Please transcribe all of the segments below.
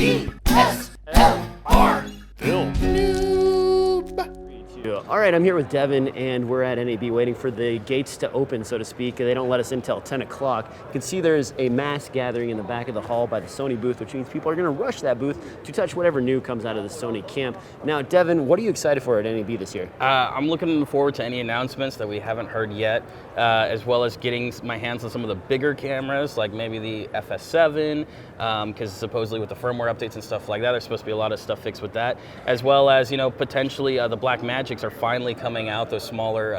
DSLR FILM NOOB. All right, I'm here with Devin, and we're at NAB waiting for the gates to open, so to speak. They don't let us in until 10 o'clock. You can see there's a mass gathering in the back of the hall by the Sony booth, which means people are going to rush that booth to touch whatever new comes out of the Sony camp. Now, Devin, what are you excited for at NAB this year? I'm looking forward to any announcements that we haven't heard yet, as well as getting my hands on some of the bigger cameras, like maybe the FS7, because supposedly with the firmware updates and stuff like that, there's supposed to be a lot of stuff fixed with that, as well as, potentially the Blackmagics are finally coming out. Those smaller,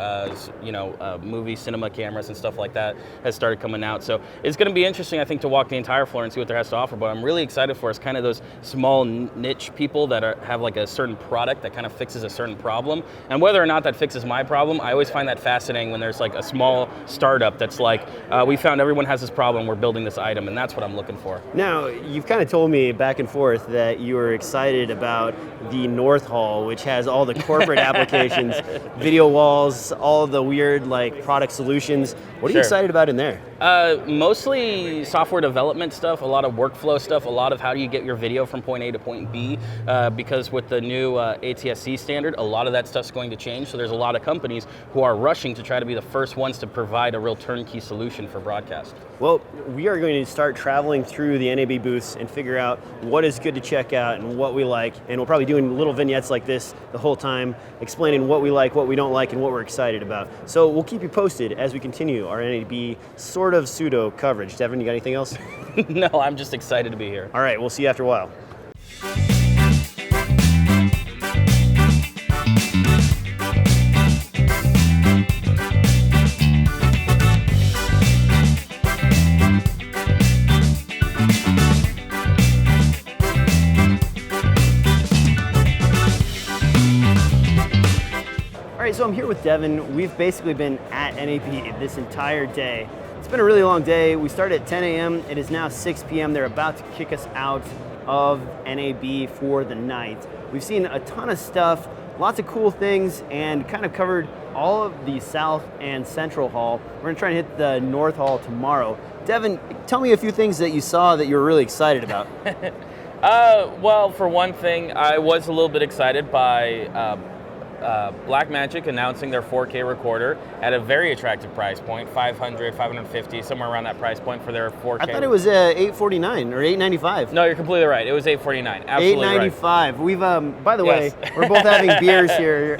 movie cinema cameras and stuff like that has started coming out. So it's going to be interesting, I think, to walk the entire floor and see what there has to offer. But I'm really excited for is kind of those small niche people that have like a certain product that kind of fixes a certain problem. And whether or not that fixes my problem, I always find that fascinating when there's like a small startup that's like, we found everyone has this problem, we're building this item, and that's what I'm looking for. Now, you've kind of told me back and forth that you were excited about the North Hall, which has all the corporate applications, video walls, all the weird like product solutions. What are you excited about in there? Mostly software development stuff, a lot of workflow stuff, a lot of how do you get your video from point A to point B, because with the new ATSC standard, a lot of that stuff's going to change. So there's a lot of companies who are rushing to try to be the first ones to provide a real turnkey solution for broadcast. Well, we are going to start traveling through the NAB booths and figure out what is good to check out and what we like. And we'll probably be doing little vignettes like this the whole time, explaining what we like, what we don't like, and what we're excited about. So we'll keep you posted as we continue our NAB sort of pseudo coverage. Devin, you got anything else? No, I'm just excited to be here. All right, we'll see you after a while. All right, so I'm here with Devin. We've basically been at NAB this entire day. It's been a really long day. We started at 10 a.m. It is now 6 p.m. They're about to kick us out of NAB for the night. We've seen a ton of stuff, lots of cool things, and kind of covered all of the South and Central Hall. We're gonna try and hit the North Hall tomorrow. Devin, tell me a few things that you saw that you were really excited about. Well, for one thing, I was a little bit excited by Blackmagic announcing their 4K recorder at a very attractive price point, $500, $550, somewhere around that price point for their 4K. I thought it was $849 or $895. No, you're completely right. It was $849. Absolutely $895. Right. We've, by the way, we're both having beers here.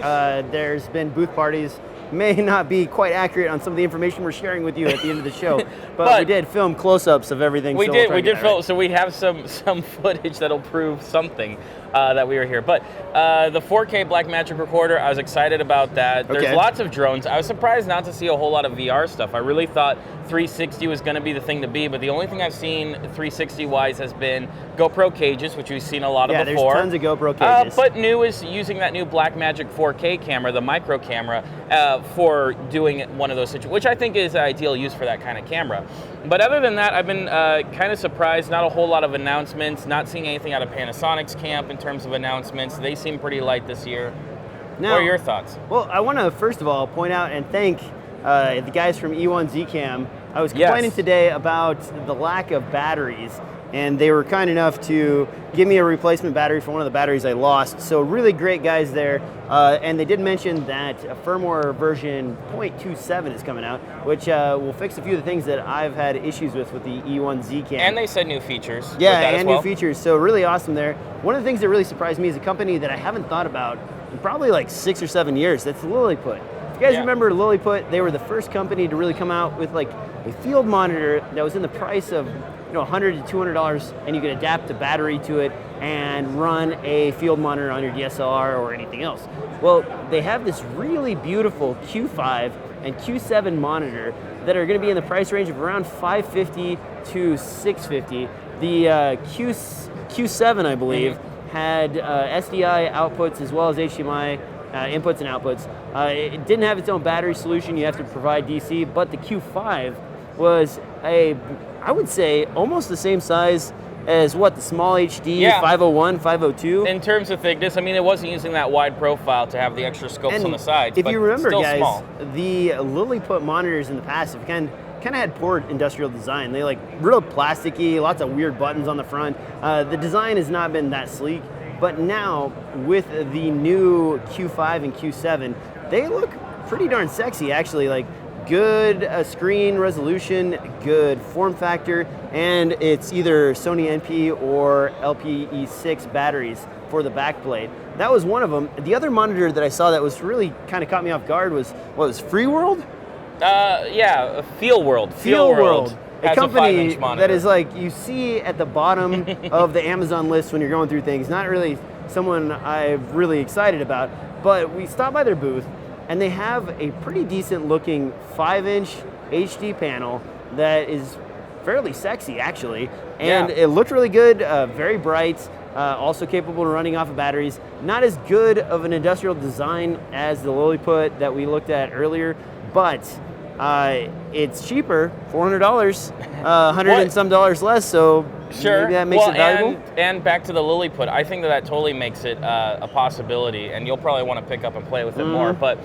There's been booth parties. May not be quite accurate on some of the information we're sharing with you at the end of the show, but we did film close-ups of everything. We did film, so we have some footage that'll prove something that we were here. But the 4K Blackmagic recorder, I was excited about that. There's lots of drones. I was surprised not to see a whole lot of VR stuff. I really thought 360 was going to be the thing to be, but the only thing I've seen 360-wise has been GoPro cages, which we've seen a lot of before. Yeah, there's tons of GoPro cages. But new is using that new Blackmagic 4K camera, the micro camera, for doing one of those situations, which I think is ideal use for that kind of camera. But other than that, I've been kind of surprised. Not a whole lot of announcements, not seeing anything out of Panasonic's camp in terms of announcements. They seem pretty light this year. Now, what are your thoughts? Well, I want to first of all point out and thank the guys from E1ZCam. I was complaining today about the lack of batteries, and they were kind enough to give me a replacement battery for one of the batteries I lost. So really great guys there. And they did mention that a firmware version 0.27 is coming out, which will fix a few of the things that I've had issues with the E1ZCam. And they said new features. Yeah, and new features. So really awesome there. One of the things that really surprised me is a company that I haven't thought about in probably like 6 or 7 years. That's Lilliput. If you guys remember Lilliput, they were the first company to really come out with like a field monitor that was in the price of $100 to $200, and you could adapt the battery to it and run a field monitor on your DSLR or anything else. Well, they have this really beautiful Q5 and Q7 monitor that are going to be in the price range of around $550 to $650. The Q7, I believe, had SDI outputs as well as HDMI inputs and outputs. It didn't have its own battery solution. You have to provide DC, but the Q5 was I would say almost the same size as the small HD 501, 502. In terms of thickness, I mean, it wasn't using that wide profile to have the extra scopes on the sides. If you remember, still guys, small. the Lilliput monitors in the past have kind kind of had poor industrial design. They like real plasticky, lots of weird buttons on the front. The design has not been that sleek, but now with the new Q5 and Q7, they look pretty darn sexy actually. Like good screen resolution, good form factor, and it's either Sony NP or LPE6 batteries for the backplate. That was one of them. The other monitor that I saw that was really kind of caught me off guard was, what was Free World? Yeah, Feel World. Feel World. A company 5-inch monitor. that is like you see at the bottom of the Amazon list when you're going through things. Not really someone I'm really excited about, but we stopped by their booth and they have a pretty decent looking 5-inch HD panel that is fairly sexy actually, and it looked really good, very bright, also capable of running off of batteries. Not as good of an industrial design as the Lilliput that we looked at earlier, but it's cheaper, $400, 100 and some dollars less, so sure. maybe that makes it valuable. And back to the Lilliput, I think that totally makes it a possibility, and you'll probably want to pick up and play with it more. But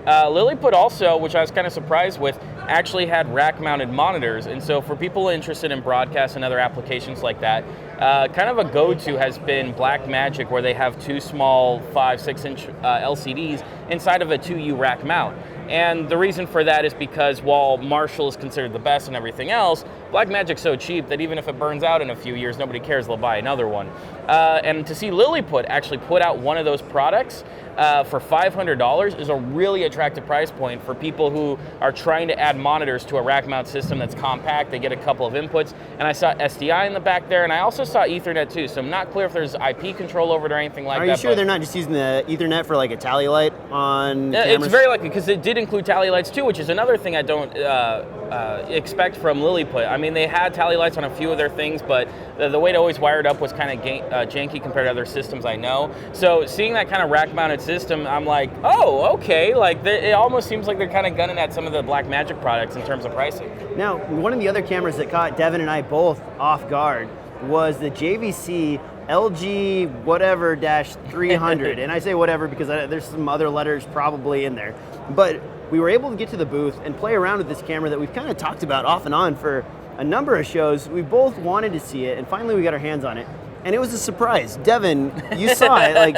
Lilliput also, which I was kind of surprised with, actually had rack-mounted monitors, and so for people interested in broadcast and other applications like that, kind of a go-to has been Blackmagic, where they have two small 5-6-inch LCDs inside of a 2U rack mount. And the reason for that is because while Marshall is considered the best and everything else, Blackmagic's so cheap that even if it burns out in a few years, nobody cares, they'll buy another one. And to see Lilliput actually put out one of those products for $500 is a really attractive price point for people who are trying to add monitors to a rack mount system that's compact. They get a couple of inputs, and I saw SDI in the back there, and I also saw Ethernet too, so I'm not clear if there's IP control over it or anything like that. Are you sure they're not just using the Ethernet for like a tally light on cameras? It's very likely, because it did include tally lights too, which is another thing I don't expect from Lilliput. I mean, they had tally lights on a few of their things, but the way it always wired up was kind of janky compared to other systems I know. So seeing that kind of rack-mounted system, I'm like, oh, okay. Like it almost seems like they're kind of gunning at some of the Blackmagic products in terms of pricing. Now, one of the other cameras that caught Devin and I both off guard was the JVC LG whatever dash 300. And I say whatever because there's some other letters probably in there. But we were able to get to the booth and play around with this camera that we've kind of talked about off and on for a number of shows. We both wanted to see it, and finally we got our hands on it. And it was a surprise. Devin, you saw it. Like,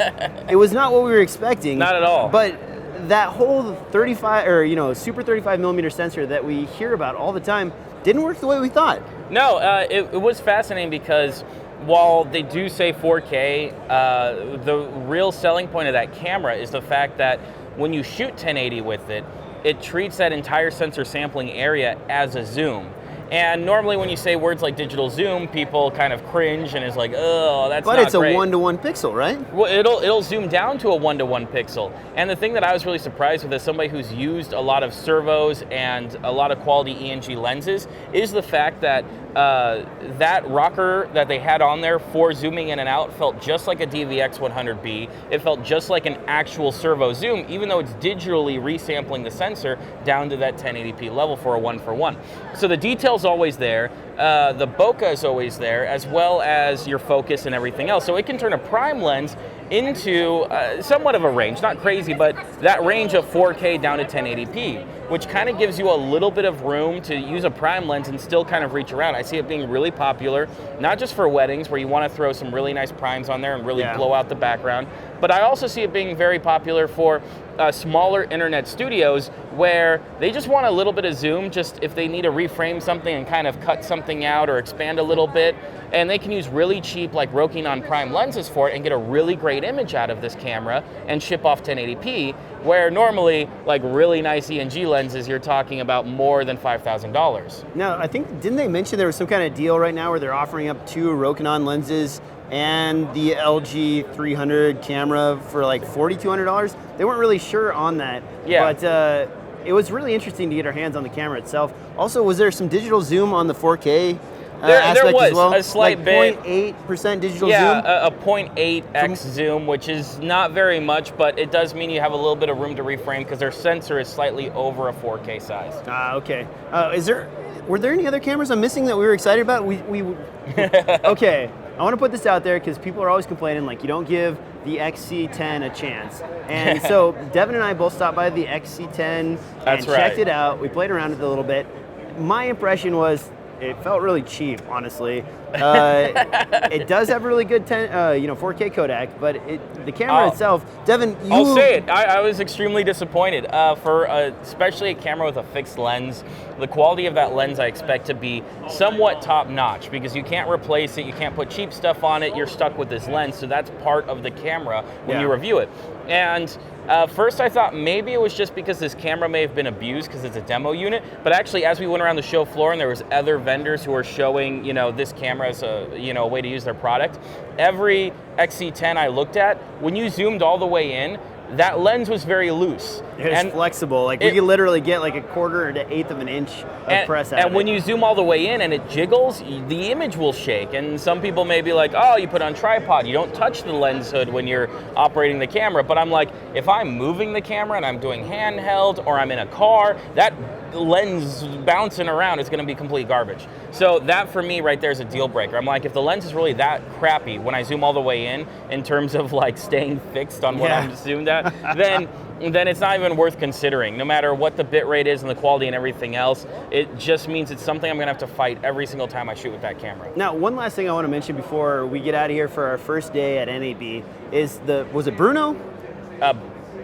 it was not what we were expecting. Not at all. But that whole 35 or super 35 millimeter sensor that we hear about all the time didn't work the way we thought. No, it was fascinating because while they do say 4K, the real selling point of that camera is the fact that when you shoot 1080 with it, it treats that entire sensor sampling area as a zoom. And normally when you say words like digital zoom, people kind of cringe and is like, oh, that's not great. But it's a 1-to-1 pixel, right? Well, it'll zoom down to a 1-to-1 pixel. And the thing that I was really surprised with as somebody who's used a lot of servos and a lot of quality ENG lenses is the fact that that rocker that they had on there for zooming in and out felt just like a DVX 100B. It felt just like an actual servo zoom, even though it's digitally resampling the sensor down to that 1080p level for a 1-for-1. So the detail's always there. The bokeh is always there, as well as your focus and everything else. So it can turn a prime lens into somewhat of a range, not crazy, but that range of 4K down to 1080p, which kind of gives you a little bit of room to use a prime lens and still kind of reach around. I see it being really popular, not just for weddings where you want to throw some really nice primes on there and really blow out the background, but I also see it being very popular for smaller internet studios where they just want a little bit of zoom, just if they need to reframe something and kind of cut something out or expand a little bit, and they can use really cheap like Rokinon prime lenses for it and get a really great image out of this camera and ship off 1080p, where normally like really nice ENG lenses you're talking about more than $5,000. Now, I think, didn't they mention there was some kind of deal right now where they're offering up 2 Rokinon lenses and the LG 300 camera for like $4,200? They weren't really sure on that. Yeah. But it was really interesting to get our hands on the camera itself. Also, was there some digital zoom on the 4K aspect there was as well? a slight like bit. 0.8% digital zoom? Yeah, a 0.8x zoom, which is not very much, but it does mean you have a little bit of room to reframe because their sensor is slightly over a 4K size. Okay. Were there any other cameras I'm missing that we were excited about? Okay. I want to put this out there because people are always complaining like you don't give the XC10 a chance. And so Devin and I both stopped by the XC10 and checked it out. We played around with it a little bit. my impression was it felt really cheap, honestly. It does have really good 4K Kodak, but the camera itself, Devin, I'll say it. I was extremely disappointed. For especially a camera with a fixed lens, the quality of that lens I expect to be somewhat top-notch because you can't replace it, you can't put cheap stuff on it, you're stuck with this lens, so that's part of the camera when you review it. And first I thought maybe it was just because this camera may have been abused because it's a demo unit, but actually as we went around the show floor and there was other vendors who were showing, this camera as a way to use their product, every XC10 I looked at, when you zoomed all the way in, that lens was very loose. It was flexible. Like we could literally get like a quarter to eighth of an inch of press out of it. And when you zoom all the way in and it jiggles, the image will shake. And some people may be like, oh, you put it on tripod. You don't touch the lens hood when you're operating the camera. But I'm like, if I'm moving the camera and I'm doing handheld or I'm in a car, that lens bouncing around is going to be complete garbage. So that for me right there is a deal breaker. I'm like, if the lens is really that crappy when I zoom all the way in terms of like staying fixed on what I'm zoomed at, then it's not even worth considering. No matter what the bit rate is and the quality and everything else, it just means it's something I'm going to have to fight every single time I shoot with that camera. Now, one last thing I want to mention before we get out of here for our first day at NAB is was it Bruno?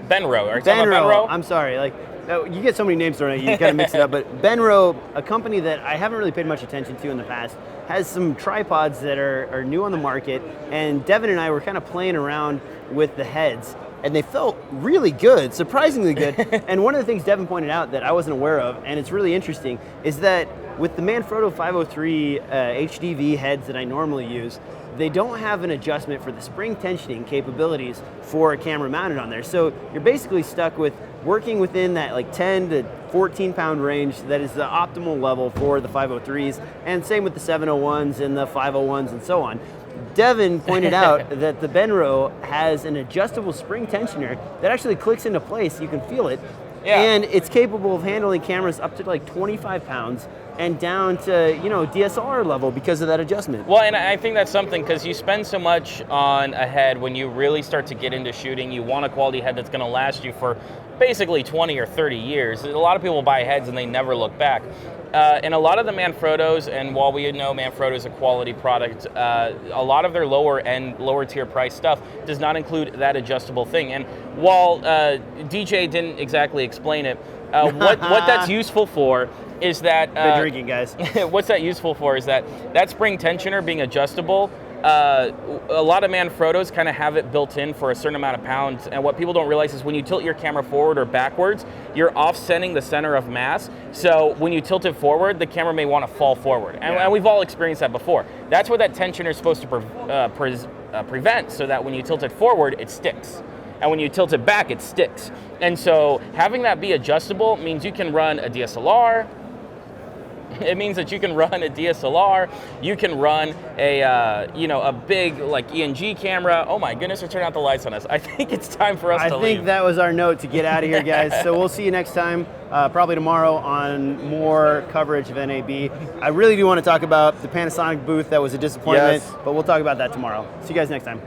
Benro. Are you talking about Benro? I'm sorry. You get so many names thrown at you, you kind of mix it up. But Benro, a company that I haven't really paid much attention to in the past, has some tripods that are new on the market. And Devin and I were kind of playing around with the heads, and they felt really good, surprisingly good. And one of the things Devin pointed out that I wasn't aware of, and it's really interesting, is that with the Manfrotto 503 HDV heads that I normally use, they don't have an adjustment for the spring tensioning capabilities for a camera mounted on there. So you're basically stuck with working within that like 10 to 14 pound range that is the optimal level for the 503s, and same with the 701s and the 501s and so on. Devin pointed out that the Benro has an adjustable spring tensioner that actually clicks into place, you can feel it, and it's capable of handling cameras up to like 25 pounds and down to, DSLR level because of that adjustment. Well, and I think that's something, because you spend so much on a head when you really start to get into shooting, you want a quality head that's going to last you for basically 20 or 30 years. A lot of people buy heads and they never look back. And a lot of the Manfrottos, and while we know Manfrotto is a quality product, a lot of their lower tier price stuff does not include that adjustable thing. And while DJ didn't exactly explain it, what that's useful for is that... Good drinking, guys. What's that useful for is that spring tensioner being adjustable, a lot of Manfrottos kind of have it built in for a certain amount of pounds, and what people don't realize is when you tilt your camera forward or backwards, you're offsetting the center of mass, so when you tilt it forward, the camera may want to fall forward, and we've all experienced that before. That's what that tensioner is supposed to prevent, so that when you tilt it forward, it sticks. And when you tilt it back, it sticks. And so having that be adjustable means you can run a DSLR. It means that you can run a DSLR, you can run a big like ENG camera. Oh my goodness, they're turning out the lights on us. I think it's time for us to leave. I think that was our note to get out of here, guys. So we'll see you next time, probably tomorrow, on more coverage of NAB. I really do want to talk about the Panasonic booth. That was a disappointment, but we'll talk about that tomorrow. See you guys next time.